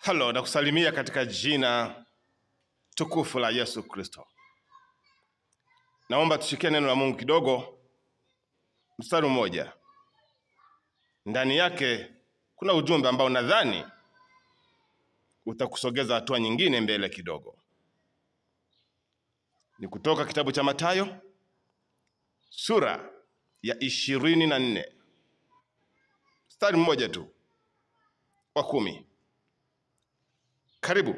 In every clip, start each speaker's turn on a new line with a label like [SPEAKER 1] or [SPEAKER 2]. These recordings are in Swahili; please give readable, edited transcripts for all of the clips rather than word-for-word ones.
[SPEAKER 1] Halo, na kusalimia katika jina tukufu la Yesu Kristo. Naomba tushikie neno la Mungu kidogo, mstari mmoja. Ndani yake kuna ujumbe ambao nadhani utakusogeza hatua nyingine mbele kidogo. Ni kutoka kitabu cha Mathayo sura ya 24. Mstari mmoja tu wa 10. Karibu.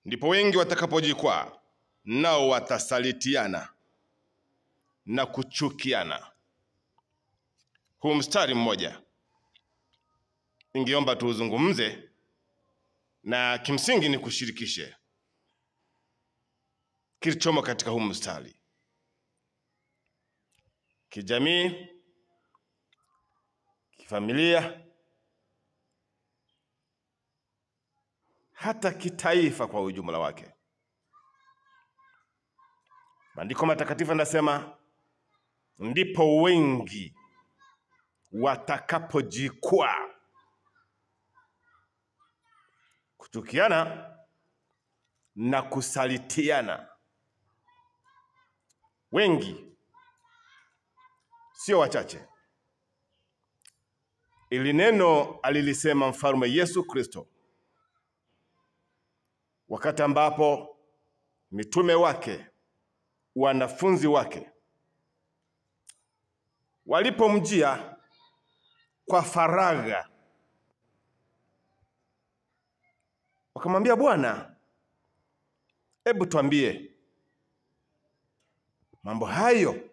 [SPEAKER 1] Ndipo wengi watakapojikwaa, nao watasalitiana na kuchukiana. Huu mstari mmoja ningeomba tuuzungumze, na kimsingi ni kushirikishe kilichomo katika huu mstari: kijamii, kifamilia, hata kitaifa kwa ujumla wake. Maandiko matakatifu yanasema ndipo wengi watakapojikwaa, kuchukiana na kusalitiana. Wengi, sio wachache. Ili neno alilisema mfalme Yesu Kristo wakati ambapo mitume wake, wanafunzi wake, walipomjia kwa faragha, wakamwambia, Bwana, hebu tuambie, mambo hayo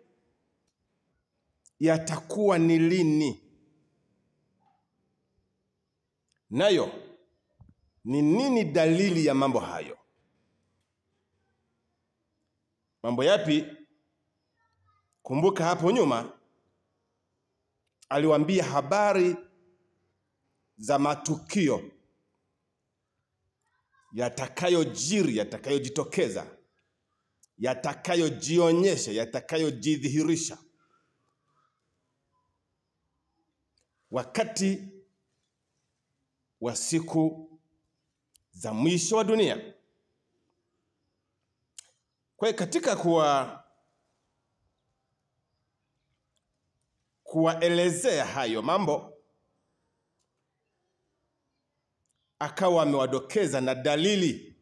[SPEAKER 1] yatakuwa ni lini? Nayo ni nini dalili ya mambo hayo? Mambo yapi? Kumbuka hapo nyuma aliwaambia habari za matukio yatakayojiri, yatakayojitokeza, yatakayojionyesha, yatakayojidhihirisha wakati wa siku za mwisho wa dunia. Kwa hiyo katika kuwaelezea hayo mambo, akawa amewadokeza na dalili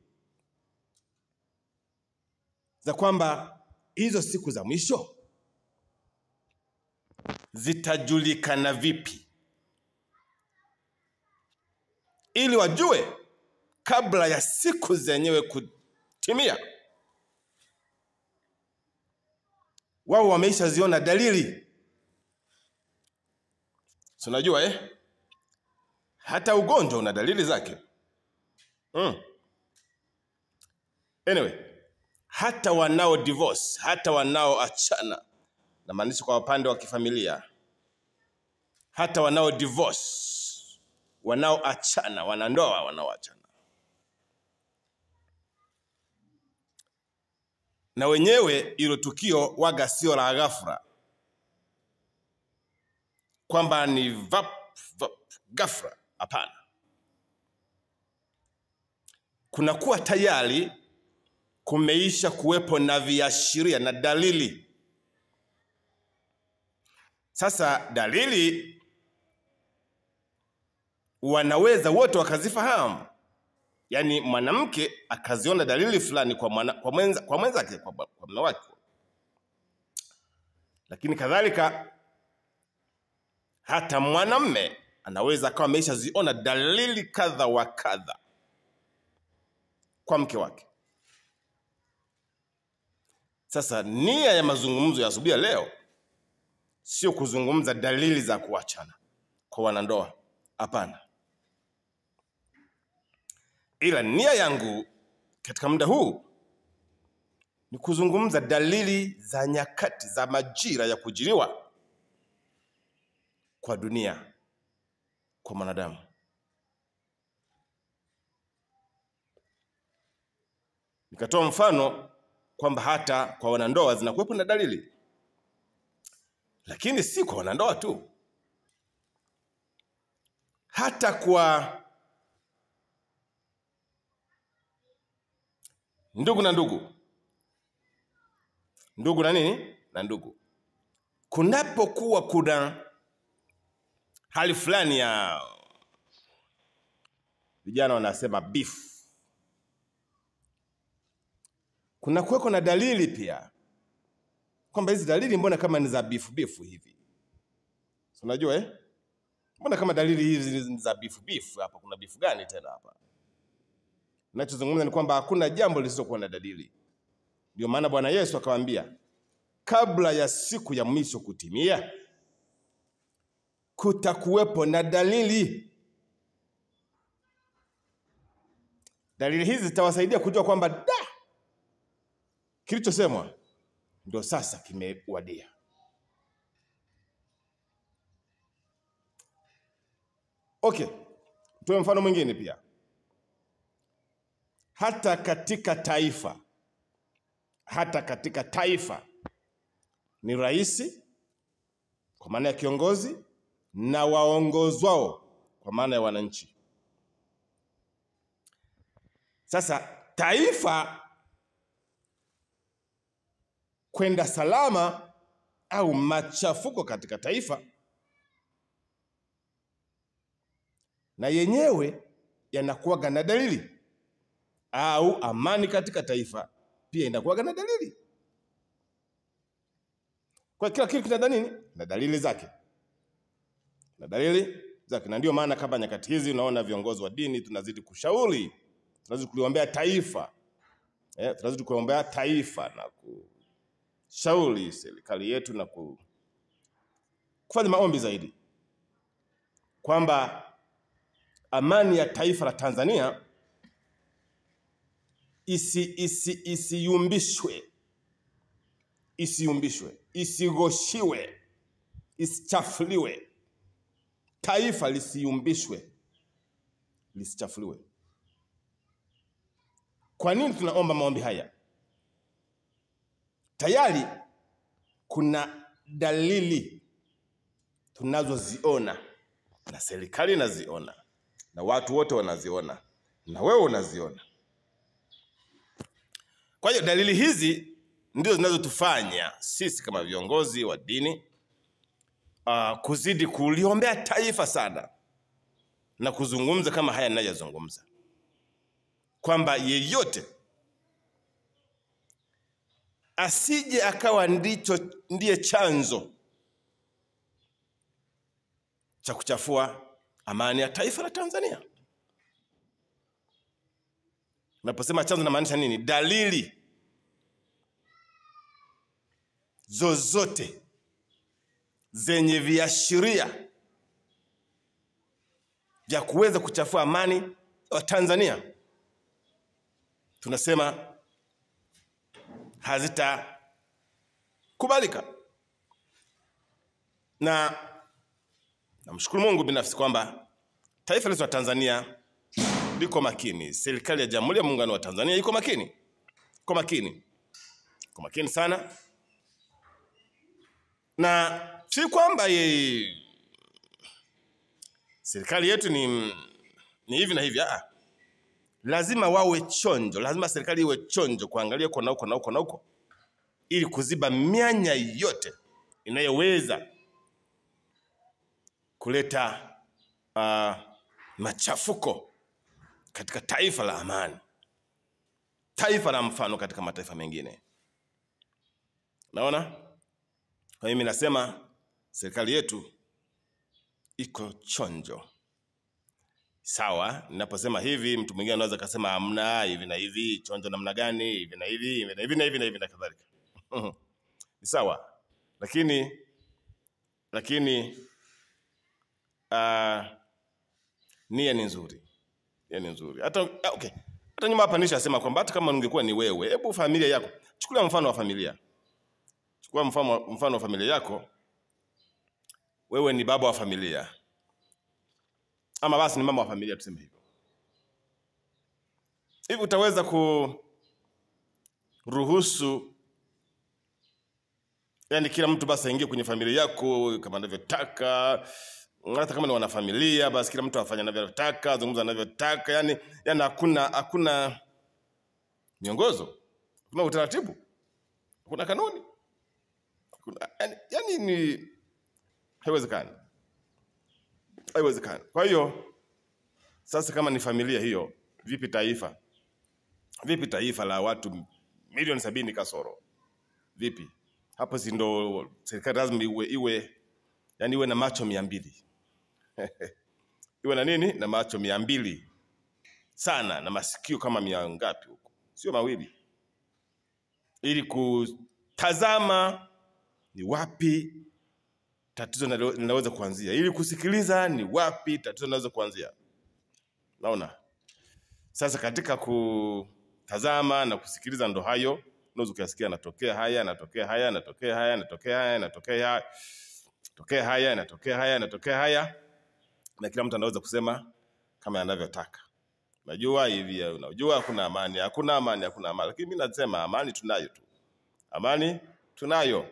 [SPEAKER 1] za kwamba hizo siku za mwisho zitajulikana vipi, ili wajue kabla ya siku zenyewe kutimia. Wao wameishaziona dalili. Unajua hata ugonjwa una dalili zake. Anyway, hata wanao divorce, hata wanao achana, na maanisha kwa upande wa kifamilia, hata wanao divorce, wanao achana, wanandoa wanaoachana, na wenyewe hilo tukio waga sio la ghafla, kwamba ni ghafla. Hapana, kunakuwa tayari kumeisha kuwepo na viashiria na dalili. Sasa dalili wanaweza wote wakazifahamu. Yaani mwanamke akaziona dalili fulani kwa mwenzake, kwa mume wake. Lakini kadhalika hata mwanamume anaweza akawa ameshaziona dalili kadha wa kadha kwa mke wake. Sasa nia ya mazungumzo ya asubuhi leo sio kuzungumza dalili za kuachana kwa wanandoa. Hapana. Ila nia yangu katika muda huu ni kuzungumza dalili za nyakati, za majira ya kujiriwa kwa dunia, kwa mwanadamu. Nikatoa mfano kwamba hata kwa wanandoa zinakuwepo na dalili. Lakini si kwa wanandoa tu. hata kwa ndugu na ndugu. Ndugu na nini? Na ndugu. Kunapokuwa kuna hali fulani ya vijana wanasema beef, kuna kuweko na dalili pia kwamba hizi dalili mbona kama ni za beef hivi. So, unajua mbona kama dalili hizi ni za beef hapa, kuna beef gani tena hapa? Ninachozungumza ni kwamba hakuna jambo lisilokuwa na dalili. Ndio maana Bwana Yesu akawaambia, kabla ya siku ya mwisho kutimia, kutakuwepo na dalili. Dalili hizi zitawasaidia kujua kwamba kilichosemwa ndio sasa kimewadia. Okay, tuwe mfano mwingine pia. Hata katika taifa ni rais kwa maana ya kiongozi na waongozwao kwa maana ya wananchi. Sasa taifa kwenda salama au machafuko katika taifa na yenyewe yanakuwa na dalili, au amani katika taifa pia inakuwa na dalili. Kwa kila kitu kina nini? Na dalili zake. Na ndio maana kama nyakati hizi unaona viongozi wa dini tunazidi kushauri, tunazidi kuliombea taifa. Tunazidi kuombea taifa na kushauri serikali yetu na kufanya maombi zaidi kwamba amani ya taifa la Tanzania isiyumbishwe, isigoshiwe, isichafuliwe. Taifa lisiyumbishwe, lisichafuliwe. Kwa nini tunaomba maombi haya? Tayari kuna dalili tunazoziona, na serikali inaziona, na watu wote wanaziona, na wewe unaziona. Kwa hiyo dalili hizi ndio zinazotufanya sisi kama viongozi wa dini kuzidi kuliombea taifa sana na kuzungumza kama haya ninayozungumza, kwamba yeyote asije akawa ndiye chanzo cha kuchafua amani ya taifa la Tanzania. Naposema chanzo namaanisha nini? Dalili zozote zenye viashiria vya kuweza kuchafua amani ya Tanzania, tunasema hazitakubalika. Na namshukuru Mungu binafsi kwamba taifa letu la Tanzania liko makini. Serikali ya Jamhuri ya Muungano wa Tanzania iko makini. Iko makini sana. Na si kwamba serikali yetu ni hivi na hivi. Lazima wawe chonjo, lazima serikali iwe chonjo kuangalia kwa huko ili kuziba mianya yote inayoweza kuleta machafuko katika taifa la amani, taifa la mfano katika mataifa mengine. Naona? Kwa mimi nasema serikali yetu iko chonjo. Sawa, ninaposema hivi mtu mwingine anaweza kusema hamna hivi na hivi, chonjo namna gani, hivi na hivi na kadhalika. Ni sawa. Lakini nia ni nzuri. Hata okay. Hata nyuma hapa nishasema kwamba hata kama ungekuwa ni wewe, hebu familia yako, chukulia mfano wa familia. Chukua mfano wa familia yako. Wewe ni baba wa familia, ama basi ni mama wa familia, tuseme hivyo. Hivi utaweza kuruhusu kila mtu basi aingie kwenye familia yako kama anavyotaka, Hata kama ni wanafamilia, basi kila mtu afanye anavyotaka, zungumza anavyotaka, yani hakuna miongozo, kuna utaratibu, kuna kanuni. Yani ni haiwezekani. Haiwezekani. Kwa hiyo sasa kama ni familia hiyo, vipi taifa? Vipi taifa la watu milioni 70 kasoro? Vipi? Hapo si ndo serikali lazima iwe na macho 200. Iwe na nini? Na macho 200 sana, na masikio kama 100 ngapi huko, sio 2, ili kutazama ni wapi tatizo linaweza kuanzia, ili kusikiliza ni wapi tatizo linaweza kuanzia. Naona sasa katika kutazama na kusikiliza ndo hayo unaweza kuyasikia, yanatokea haya, yanatokea haya, yanatokea haya, yanatokea haya, yanatokea haya, na kila mtu anaweza kusema kama anavyotaka. Unajua hivi, unajua hakuna amani, lakini mimi nasema amani tunayo tu. Amani tunayo,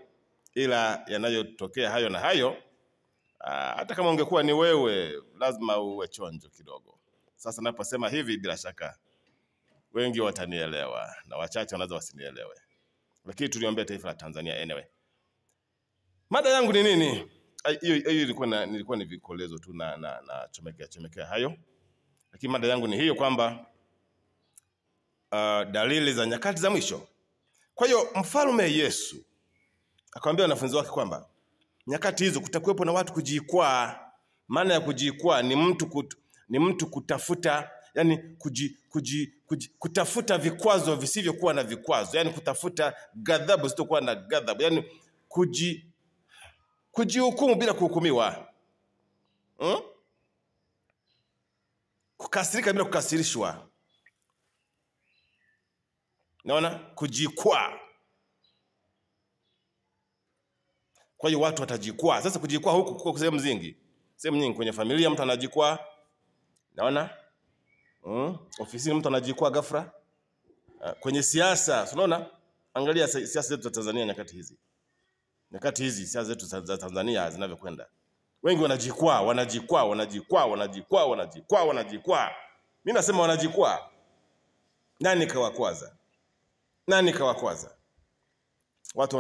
[SPEAKER 1] ila yanayotokea hayo na hayo, hata kama ungekuwa ni wewe, lazima uwe chonjo kidogo. Sasa naposema hivi, bila shaka wengi watanielewa na wachache wanaweza wasinielewe, lakini tuliombea taifa la Tanzania anyway. Mada yangu ni nini? Hiyo nilikuwa ni vikolezo tu na chomekea hayo. Lakini mada yangu ni hiyo kwamba dalili za nyakati za mwisho. Kwa hiyo Mfalme Yesu akamwambia wanafunzi wake kwamba nyakati hizo kutakuwepo na watu kujikwaa. Maana ya kujikwaa ni mtu kutafuta, yani kutafuta vikwazo visivyokuwa na vikwazo, yani kutafuta ghadhabu zisizokuwa na ghadhabu, yani kujihukumu bila kuhukumiwa. Kukasirika bila kukasirishwa. Naona kujikwaa. Kwa hiyo watu watajikwaa. Sasa kujikwaa huku kuko sehemu nyingi. Kwenye familia mtu anajikwaa. Naona? Ofisini mtu anajikwaa ghafla. Kwenye siasa, unaona? Angalia siasa zetu za Tanzania nyakati hizi. Nyakati hizi siasa zetu za Tanzania zinavyokwenda. Wengi wanajikwaa. Mimi nasema wanajikwaa. Nani kawakwaza? Watu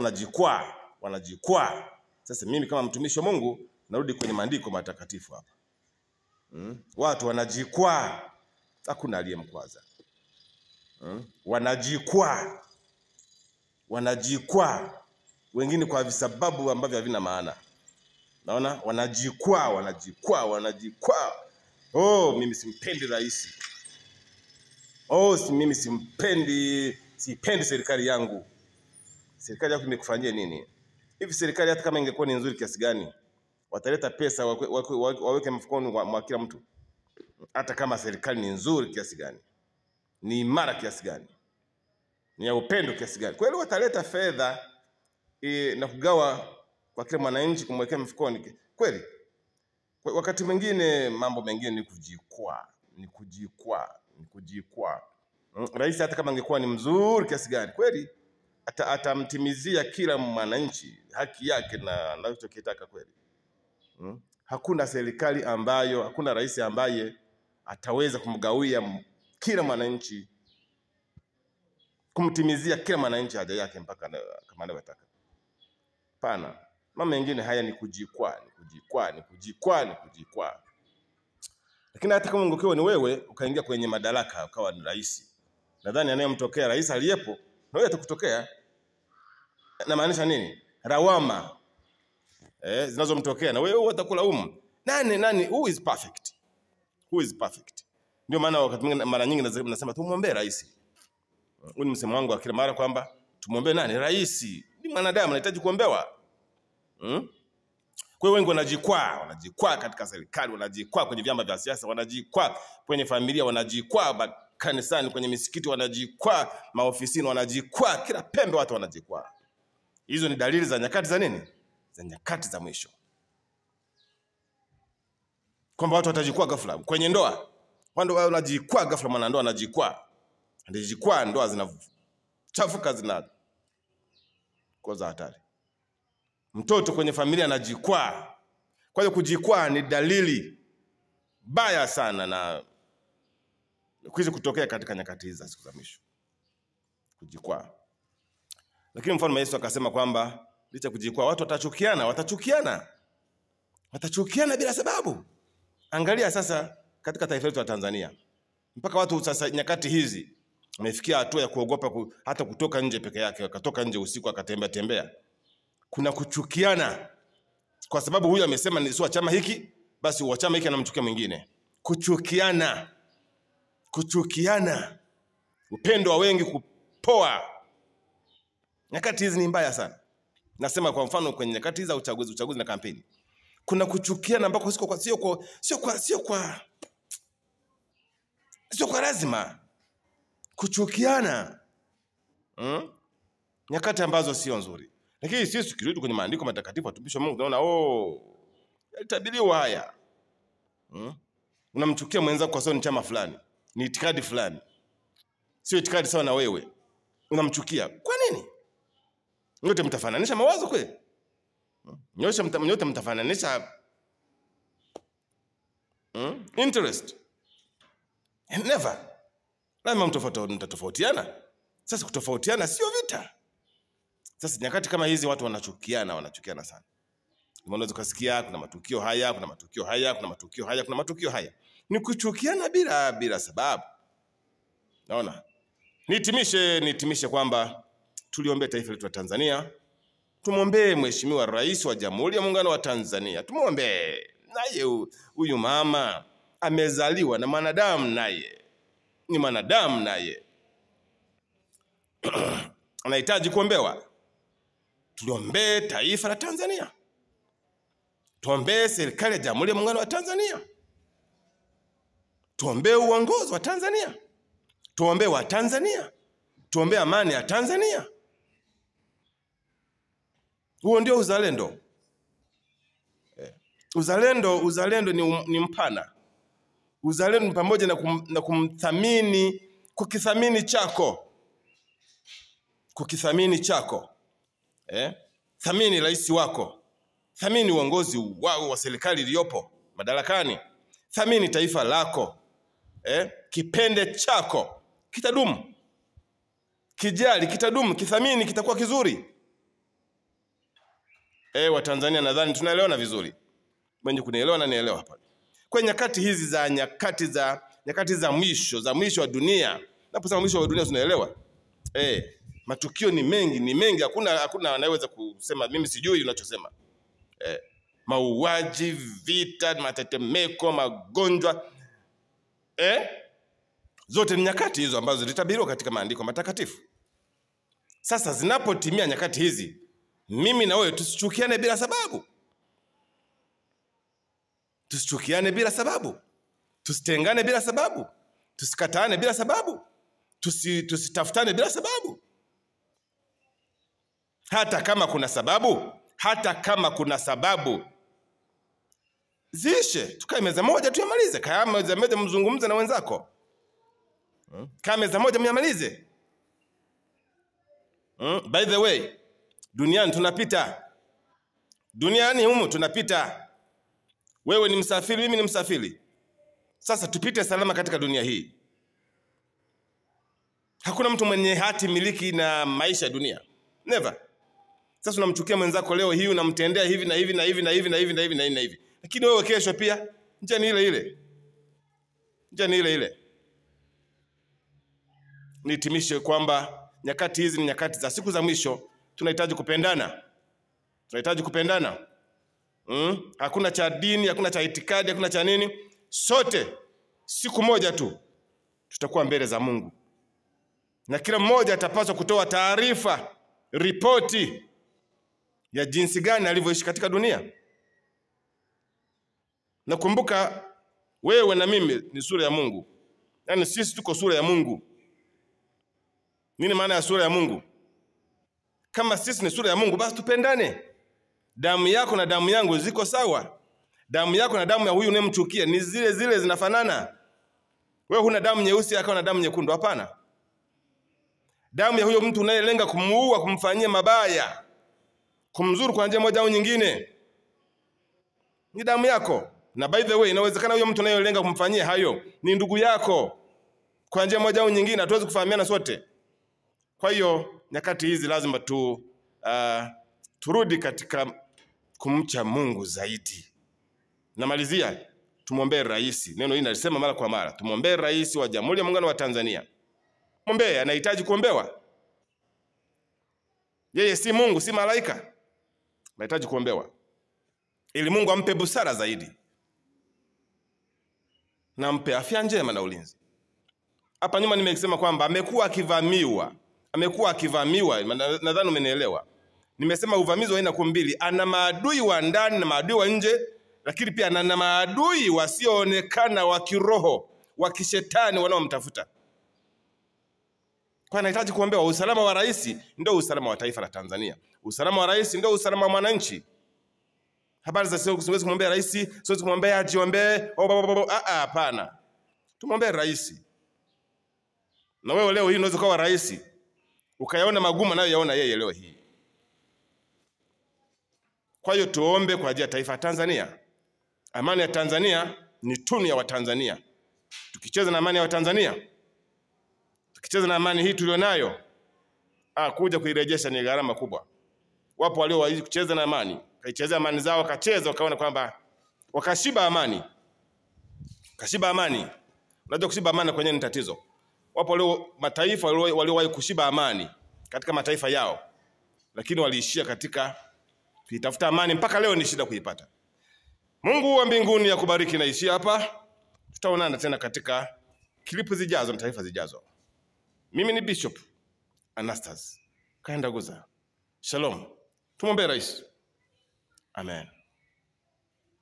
[SPEAKER 1] wanajikwaa. Sasa mimi kama mtumishi wa Mungu narudi kwenye maandiko matakatifu hapa. Watu wanajikwaa, hakuna aliyemkwaza. Wanajikwaa. Wengine kwa visababu ambavyo havina maana. Naona wanajikwaa. Mimi simpendi rais. Mimi sipendi serikali yangu. Serikali yako imekufanyia nini? Hivi serikali hata kama ingekuwa ni nzuri kiasi gani, wataleta pesa waweke mfukoni mwa kila mtu? Hata kama serikali ni nzuri kiasi gani, ni imara kiasi gani, ni ya upendo kiasi gani, kweli wataleta fedha na kugawa kwa kila mwananchi kumwekea mfukoni kweli? Wakati mwingine mambo mengine ni kujikwaa. Rais hata kama angekuwa ni mzuri kiasi gani, kweli atamtimizia kila mwananchi haki yake na anachokitaka kweli? Hakuna rais ambaye ataweza kumgawia kila mwananchi, kumtimizia kila mwananchi haja yake mpaka kama anavyotaka. Pana. Mambo mengine haya ni kujikwaa. Lakini hata kama ungekuwa ni wewe ukaingia kwenye madaraka ukawa ni rais, nadhani anayemtokea rais aliyepo na wewe atakutokea. Na maanisha nini? Lawama zinazomtokea na wewe utakulaumu. Nani who is perfect? Ndio maana wakati mwingine, mara nyingi nasema tumuombe rais. Huu ni msemo wangu wa kila mara kwamba tumuombe nani? Rais. Ni mwanadamu, anahitaji kuombewa. Kwa hiyo wengi wanajikwaa katika serikali, wanajikwaa kwenye vyama vya siasa, wanajikwaa kwenye familia, wanajikwaa kanisani, kwenye misikiti wanajikwaa, maofisini wanajikwaa, kila pembe watu wanajikwaa. Hizo ni dalili za nyakati za nini? Za nyakati za mwisho. Kwamba watu watajikwaa ghafla kwenye ndoa. Wanajikwaa ghafla, mwanandoa anajikwaa. Ndoa zinachafuka, kwa za hatari. Mtoto kwenye familia anajikwaa. Kwa hiyo kujikwaa ni dalili baya sana na kuweza kutokea katika nyakati hizi za siku za mwisho. Kujikwaa. Lakini mfano Yesu akasema kwamba licha kujikwaa watu watachukiana bila sababu. Angalia sasa katika taifa letu la Tanzania. Mpaka watu sasa nyakati hizi wamefikia hatua ya kuogopa hata kutoka nje peke yake, akatoka nje usiku akatembea. Kuna kuchukiana. Kwa sababu huyu amesema ni sio chama hiki, basi wa chama hiki anamchukia mwingine. Kuchukiana. Upendo wa wengi kupoa. Nyakati hizi ni mbaya sana. Nasema kwa mfano kwenye nyakati za uchaguzi na kampeni. Kuna kuchukiana ambako sio kwa lazima. Kuchukiana. Nyakati ambazo sio nzuri. Lakini sisi tukirudi kwenye maandiko matakatifu watumishi wa Mungu tunaona yalitabiriwa haya. Unamchukia mwenzako kwa sababu ni chama fulani, ni itikadi fulani. Sio itikadi sawa na wewe. Unamchukia. Kwa nini? Nyote mtafananisha mawazo kweli? Nyote mtafananisha interest? Never. Lazima mtatofautiana. Sasa kutofautiana sio vita. Sasa nyakati kama hizi watu wanachukiana sana. Unaweza kusikia kuna matukio haya, kuna matukio haya, kuna matukio haya, kuna matukio haya. Ni kuchukiana bila sababu. Naona. Nitimishe kwamba tuliombee taifa letu la Tanzania. Tumwombee Mheshimiwa Rais wa Jamhuri ya Muungano wa Tanzania. Tumwombee. Naye huyu mama amezaliwa na mwanadamu naye. Ni mwanadamu naye. Anahitaji kuombewa. Tuliombee taifa la Tanzania. Tuombee serikali ya Jamhuri ya Muungano wa Tanzania. Tuombee uongozi wa Tanzania. Tuombee wa Tanzania. Tuombee amani ya Tanzania. Huo ndio uzalendo. Uzalendo ni mpana. Uzalendo ni pamoja na kumthamini, kukithamini chako. Thamini rais wako. Thamini uongozi wao wa serikali iliyopo madarakani. Thamini taifa lako. Kipende chako kitadumu. Kijali kitadumu, kithamini kitakuwa kizuri. Wa Tanzania nadhani tunaelewana vizuri. Mwenye kunielewa na nielewa hapa. Kwa nyakati hizi za nyakati za mwisho wa dunia. Naposema mwisho wa dunia tunaelewa. Matukio ni mengi, hakuna anayeweza kusema mimi sijui unachosema. Mauaji, vita, matetemeko, magonjwa. Zote ni nyakati hizo ambazo zilitabiriwa katika maandiko matakatifu. Sasa zinapotimia nyakati hizi, mimi na wewe tusichukiane bila sababu. Tusichukiane bila sababu. Tusitengane bila sababu. Tusikataane bila sababu. Tusitafutane bila sababu. Hata kama kuna sababu. Ziishe, tukae meza moja tuyamalize. Kama meza moja mzungumze na wenzako. Kama meza moja myamalize. By the way, duniani tunapita. Duniani humu tunapita. Wewe ni msafiri, mimi ni msafiri. Sasa tupite salama katika dunia hii. Hakuna mtu mwenye hati miliki na maisha ya dunia. Never. Sasa unamchukia mwenzako leo hii, unamtendea hivi na hivi na hivi na hivi na hivi na hivi na hivi na hivi. Lakini wewe kesho pia njia ni ile ile. Njia ni ile ile. Nitimishe kwamba nyakati hizi ni nyakati za siku za mwisho. Tunahitaji kupendana. Hakuna cha dini, hakuna cha itikadi, hakuna cha nini. Sote siku moja tu tutakuwa mbele za Mungu. Na kila mmoja atapaswa kutoa taarifa, ripoti ya jinsi gani alivyoishi katika dunia. Na kumbuka wewe na mimi ni sura ya Mungu. Yaani sisi tuko sura ya Mungu. Nini maana ya sura ya Mungu? Kama sisi ni sura ya Mungu, basi tupendane. Damu yako na damu yangu ziko sawa. Damu yako na damu ya huyu unayemchukia ni zile zinafanana. Wewe huna damu nyeusi akawa na damu nyekundu, hapana. Damu ya huyo mtu unayelenga kumuua, kumfanyia mabaya, kumzuru kwa njia moja au nyingine. Ni damu yako. Na by the way, inawezekana huyo mtu anayelenga kumfanyia hayo ni ndugu yako. Kwa njia moja au nyingine hatuwezi kufahamiana sote. Kwa hiyo nyakati hizi lazima turudi katika kumcha Mungu zaidi. Namalizia, tumwombee rais. Neno hili nalisema mara kwa mara. Tumwombee rais wa Jamhuri ya Muungano wa Tanzania. Mwombee, anahitaji kuombewa. Yeye si Mungu, si malaika. Anahitaji kuombewa. Ili Mungu ampe busara zaidi. Na ampe afya njema na ulinzi. Hapa nyuma nimesema kwamba amekuwa akivamiwa. Nadhani umenielewa. Nimesema uvamizi wa aina mbili. Ana maadui wa ndani na maadui wa nje, lakini pia ana maadui wasioonekana wa kiroho, wa kishetani wanaomtafuta. Kwa anahitaji kuombewa. Usalama wa rais ndio usalama wa taifa la Tanzania. Usalama wa rais ndio usalama wa mwananchi. Habari za siwezi kumwombea rais, siwezi kumwombea ajiombee. Hapana. Tumwombee rais. Na wewe leo hii unaweza kuwa rais, ukayaona magumu nayo yaona yeye leo hii. Kwa hiyo tuombe kwa ajili ya taifa la Tanzania. Amani ya Tanzania ni tunu ya Watanzania. Tukicheza na amani ya Watanzania, tukicheza na amani hii tulionayo, kuja kuirejesha ni gharama kubwa. Wapo walio kucheza na amani, kaichezea amani zao, wakacheza wakaona kwamba wakashiba amani. Kashiba amani. Unajua kushiba amani kwenye ni tatizo. Wapo walio mataifa waliowahi kushiba amani katika mataifa yao, lakini waliishia katika kuitafuta amani mpaka leo ni shida kuipata. Mungu wa mbinguni akubariki. Naishia hapa. Tutaonana tena katika klipu zijazo na taarifa zijazo. Mimi ni Bishop Anastasi Kaindaguza. Shalom. Tumwombee rais. Amen.